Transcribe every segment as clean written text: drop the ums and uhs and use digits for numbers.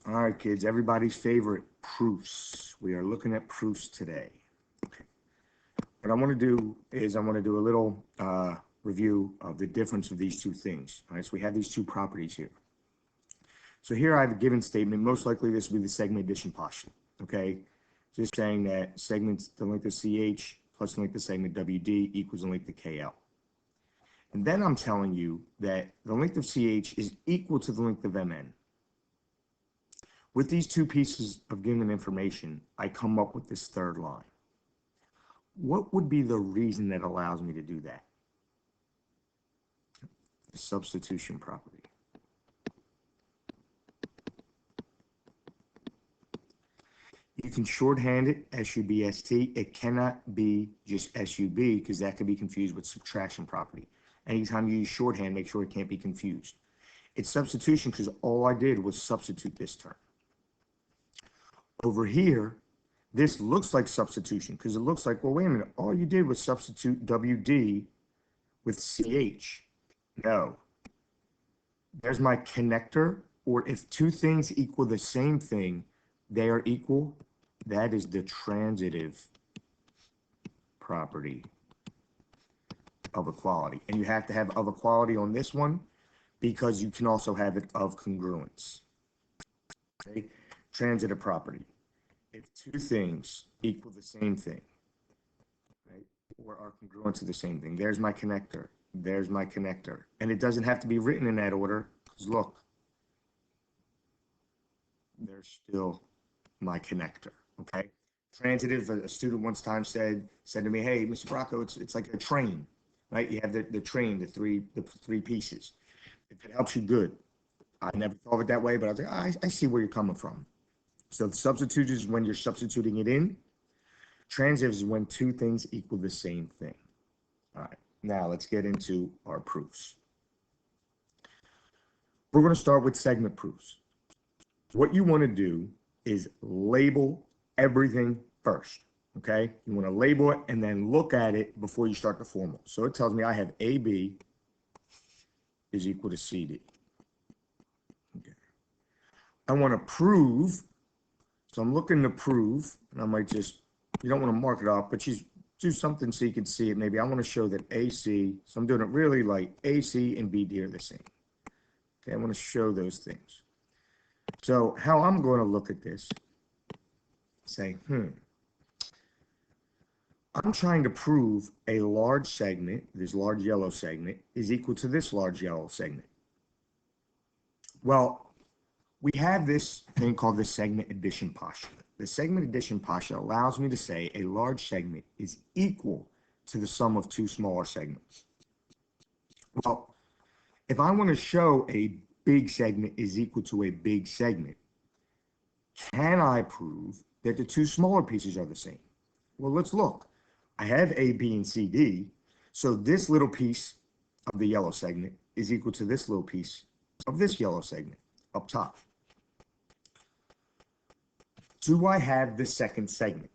All right, kids, everybody's favorite proofs. We are looking at proofs today. Okay. What I want to do is I want to do a little review of the difference of these two things. All right, so we have these two properties here. So here I have a given statement. Most likely this will be the segment addition postulate. Okay, just saying that segments the length of CH plus the length of segment WD equals the length of KL. And then I'm telling you that the length of CH is equal to the length of MN. With these two pieces of given information, I come up with this third line. What would be the reason that allows me to do that? The substitution property. You can shorthand it SUBST. It cannot be just SUB because that could be confused with subtraction property. Anytime you use shorthand, make sure it can't be confused. It's substitution because all I did was substitute this term. Over here, this looks like substitution because it looks like, well, wait a minute, all you did was substitute WD with CH. No. There's my connector, or if two things equal the same thing, they are equal. That is the transitive property of equality. And you have to have of equality on this one because you can also have it of congruence. Okay? Transitive property. If two things equal the same thing, right, or are congruent to the same thing, there's my connector, there's my connector. And it doesn't have to be written in that order, because look, there's still my connector, okay? Transitive, a student once time said to me, hey, Mr. Bracco, it's like a train, right? You have the train, the three pieces. If it helps you, good. I never thought of it that way, but I was like, I see where you're coming from. So the substitute is when you're substituting it in. Transitive is when two things equal the same thing. All right, now let's get into our proofs. We're going to start with segment proofs. What you want to do is label everything first, okay? You want to label it and then look at it before you start the formal. So it tells me I have AB is equal to CD. Okay. I want to prove. So I'm looking to prove, and I might just, you don't want to mark it off, but just do something so you can see it. Maybe I want to show that AC, so I'm doing it really light, AC and BD are the same. Okay, I want to show those things. So how I'm going to look at this, say, I'm trying to prove a large segment, this large yellow segment, is equal to this large yellow segment. Well, we have this thing called the segment addition postulate. The segment addition postulate allows me to say a large segment is equal to the sum of two smaller segments. Well, if I want to show a big segment is equal to a big segment, can I prove that the two smaller pieces are the same? Well, let's look. I have A, B, and C, D. So this little piece of the yellow segment is equal to this little piece of this yellow segment up top. Do I have the second segment?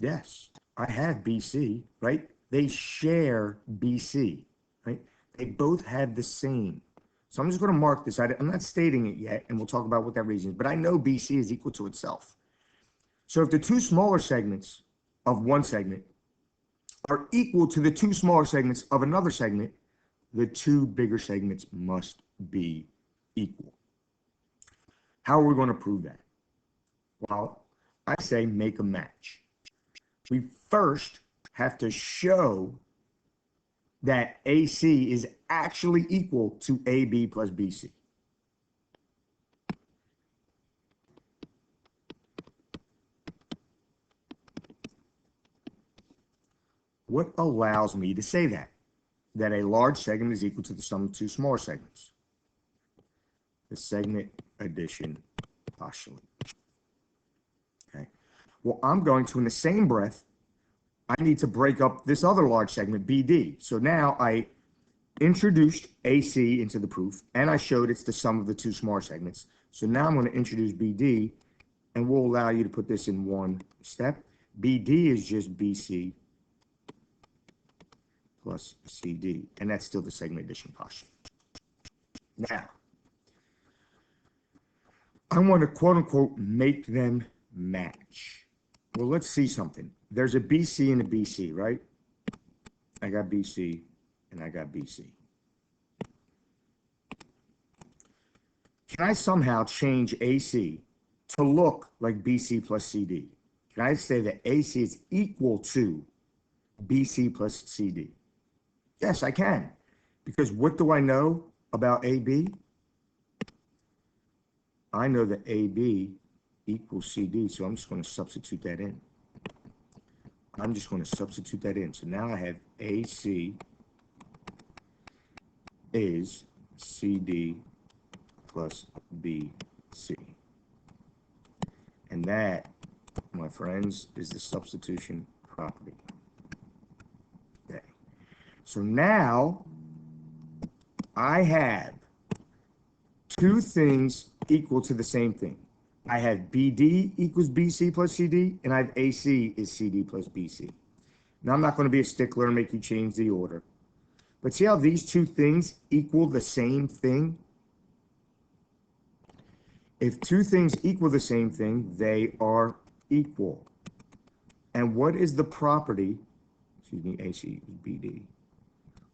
Yes, I have BC, right? They share BC, right? They both have the same. So I'm just going to mark this. I'm not stating it yet, and we'll talk about what that reason is, but I know BC is equal to itself. So if the two smaller segments of one segment are equal to the two smaller segments of another segment, the two bigger segments must be equal. How are we going to prove that? Well, I say make a match. We first have to show that AC is actually equal to AB plus BC. What allows me to say that? That a large segment is equal to the sum of two smaller segments. The segment addition postulate. Okay. Well, I'm going to, in the same breath, I need to break up this other large segment, BD. So now I introduced AC into the proof, and I showed it's the sum of the two smaller segments. So now I'm going to introduce BD, and we'll allow you to put this in one step. BD is just BC plus CD, and that's still the segment addition postulate. Now, I want to quote unquote make them match. Well, let's see something. There's a BC and a BC, right? I got BC and I got BC. Can I somehow change AC to look like BC plus CD? Can I say that AC is equal to BC plus CD? Yes, I can. Because what do I know about AB? I know that AB equals CD, so I'm just going to substitute that in. I'm just going to substitute that in. So now I have AC is CD plus BC. And that, my friends, is the substitution property. Okay. So now I have two things equal to the same thing. I have BD equals BC plus CD, and I have AC is CD plus BC. Now, I'm not going to be a stickler and make you change the order. But see how these two things equal the same thing? If two things equal the same thing, they are equal. And what is the property, excuse me, AC is BD.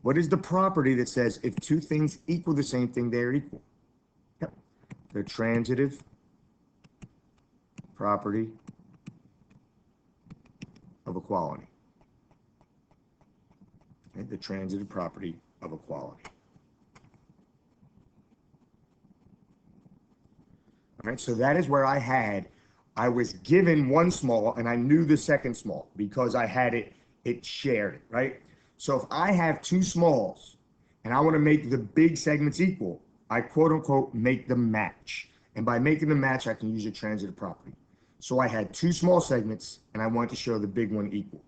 What is the property that says if two things equal the same thing, they are equal? Yep. The transitive property of equality. Okay, the transitive property of equality. All right, so that is where I was given one small and I knew the second small because I had it shared it, right? So if I have two smalls and I want to make the big segments equal, I quote unquote make them match. And by making them match, I can use a transitive property. So I had two small segments and I want to show the big one equal.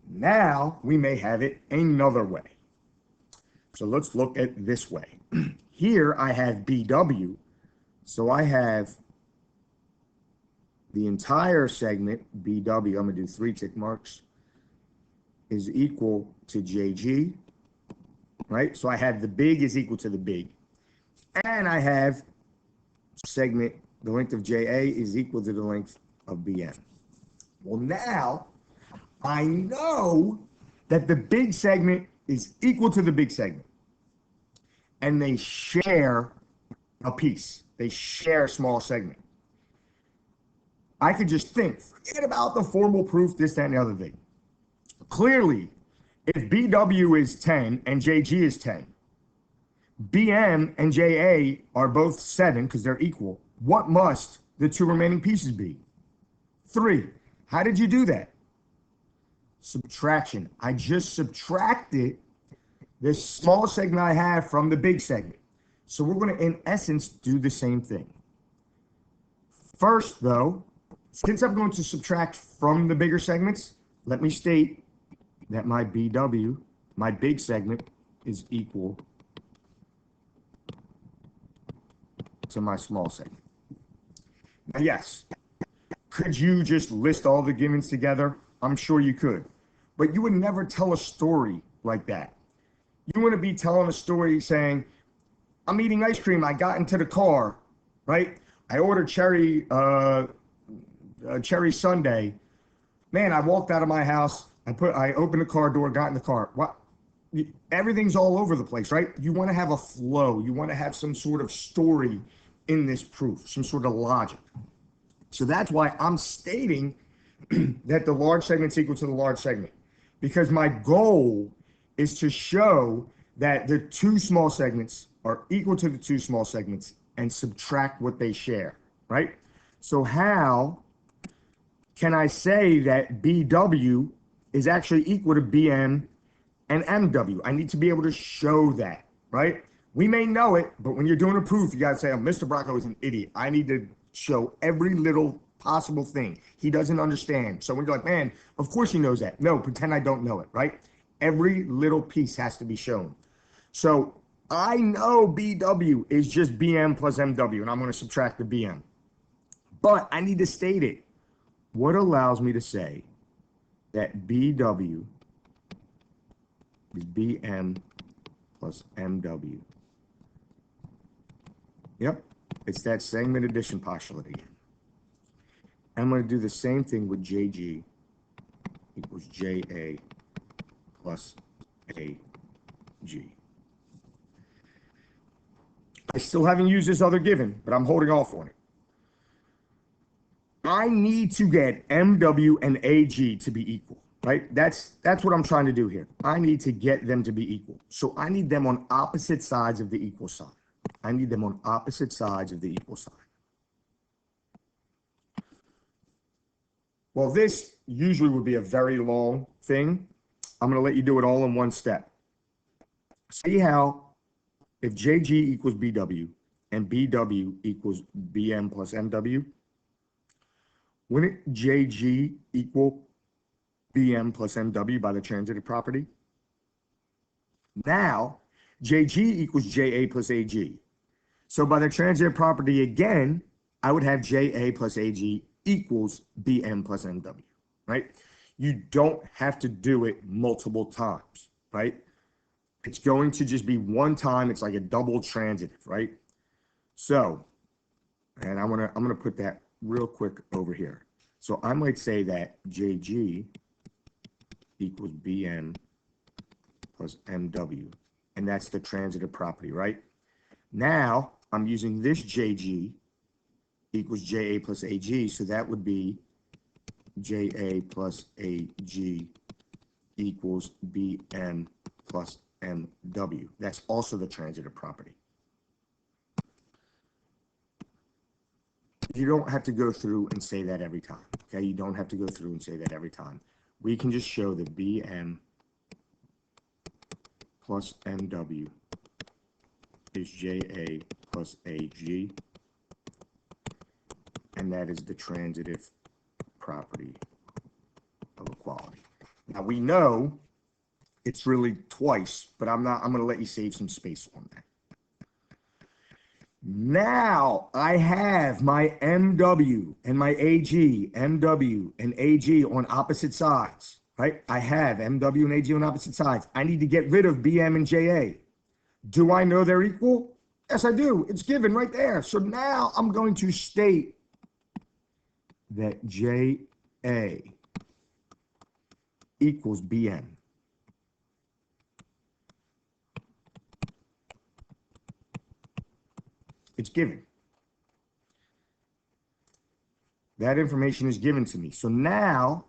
Now we may have it another way. So let's look at this way. Here I have BW. So I have the entire segment, BW, I'm going to do 3 tick marks, is equal to JG, right? So I have the big is equal to the big. And I have segment, the length of JA is equal to the length of BM. Well, now I know that the big segment is equal to the big segment. And they share a piece. They share a small segment. I could just think, forget about the formal proof, this, that, and the other thing. Clearly, if BW is 10 and JG is 10, BM and JA are both 7 because they're equal. What must the two remaining pieces be? 3. How did you do that? Subtraction. I just subtracted this small segment I have from the big segment. So we're going to, in essence, do the same thing. First, though, since I'm going to subtract from the bigger segments, let me state that my BW, my big segment, is equal to my small segment. Now, yes, could you just list all the givens together? I'm sure you could. But you would never tell a story like that. You want to be telling a story saying, I'm eating ice cream, I got into the car, right? I ordered cherry sundae. Man, I walked out of my house, I opened the car door, got in the car. What? Everything's all over the place, right? You want to have a flow. You want to have some sort of story in this proof, some sort of logic. So that's why I'm stating that the large segment's equal to the large segment, because my goal is to show that the two small segments are equal to the two small segments and subtract what they share, right? So how can I say that BW is actually equal to BM and MW? I need to be able to show that, right? We may know it, but when you're doing a proof, you got to say, oh, Mr. Bracco is an idiot. I need to show every little possible thing. He doesn't understand. So when you're like, man, of course he knows that. No, pretend I don't know it, right? Every little piece has to be shown. So I know BW is just BM plus MW, and I'm going to subtract the BM. But I need to state it. What allows me to say that BW is BM plus MW? Yep, It's that segment addition postulate again. I'm going to do the same thing with JG equals JA plus AG. I still haven't used this other given, but I'm holding off on it. I need to get MW and AG to be equal, right? That's what I'm trying to do here. I need to get them to be equal. So I need them on opposite sides of the equal sign. I need them on opposite sides of the equal sign. Well, this usually would be a very long thing. I'm going to let you do it all in one step. See how if JG equals BW and BW equals BM plus MW, wouldn't JG equal BM plus MW by the transitive property? Now, JG equals JA plus AG. So by the transitive property again, I would have JA plus AG equals BM plus MW, right? You don't have to do it multiple times, right? It's going to just be one time. It's like a double transitive, right? So, and I'm gonna put that real quick over here. So I might say that JG equals BM plus MW, and that's the transitive property, right? Now I'm using this JG equals JA plus AG, so that would be JA plus AG equals BM plus MW. That's also the transitive property. You don't have to go through and say that every time, okay? You don't have to go through and say that every time. We can just show that BM plus MW is JA plus AG, and that is the transitive property of equality. Now we know it's really twice, but I'm going to let you save some space on that. Now I have my MW and my AG, MW and AG on opposite sides, right? I have MW and AG on opposite sides. I need to get rid of BM and JA. Do I know they're equal? Yes, I do. It's given right there. So now I'm going to state that JA equals BM. It's given. That information is given to me. So now,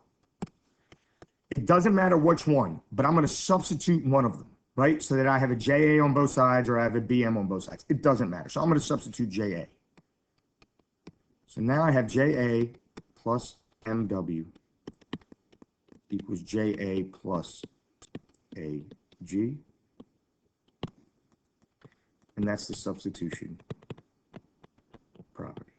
it doesn't matter which one, but I'm going to substitute one of them, right? So that I have a JA on both sides or I have a BM on both sides. It doesn't matter. So I'm going to substitute JA. So now I have JA plus MW equals JA plus AG. And that's the substitution property.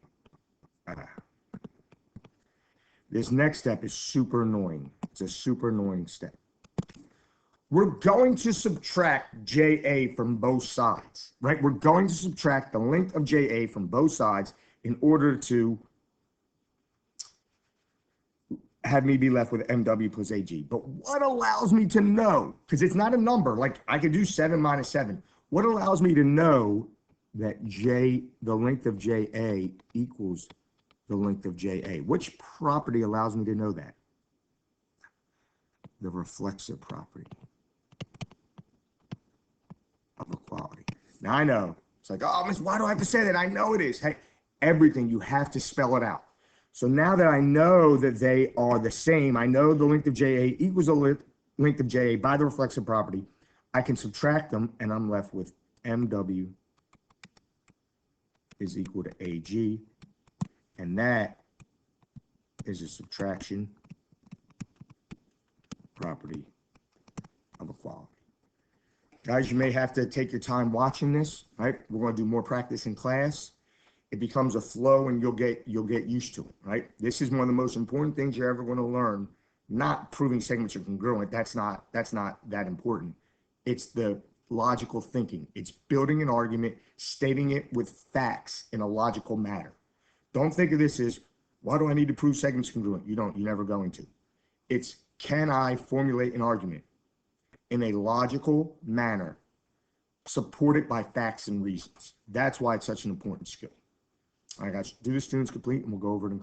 This next step is super annoying. It's a super annoying step. We're going to subtract JA from both sides, right? We're going to subtract the length of JA from both sides in order to have me be left with MW plus AG. But what allows me to know, because it's not a number, like I could do 7 minus 7. What allows me to know that the length of JA equals the length of JA? Which property allows me to know that? The reflexive property of equality. Now I know, it's like, oh, Miss, why do I have to say that? I know it is. Hey, everything, you have to spell it out. So now that I know that they are the same, I know the length of JA equals the length of JA by the reflexive property, I can subtract them, and I'm left with MW is equal to AG, and that is a subtraction property of equality. Guys, you may have to take your time watching this, right? We're going to do more practice in class. It becomes a flow, and you'll get used to it, right? This is one of the most important things you're ever going to learn. Not proving segments are congruent. That's not that important. It's the logical thinking. It's building an argument, stating it with facts in a logical manner. Don't think of this as, why do I need to prove segments congruent? You don't. You're never going to. It's, can I formulate an argument in a logical manner, supported by facts and reasons? That's why it's such an important skill. I got do the students complete, and we'll go over it.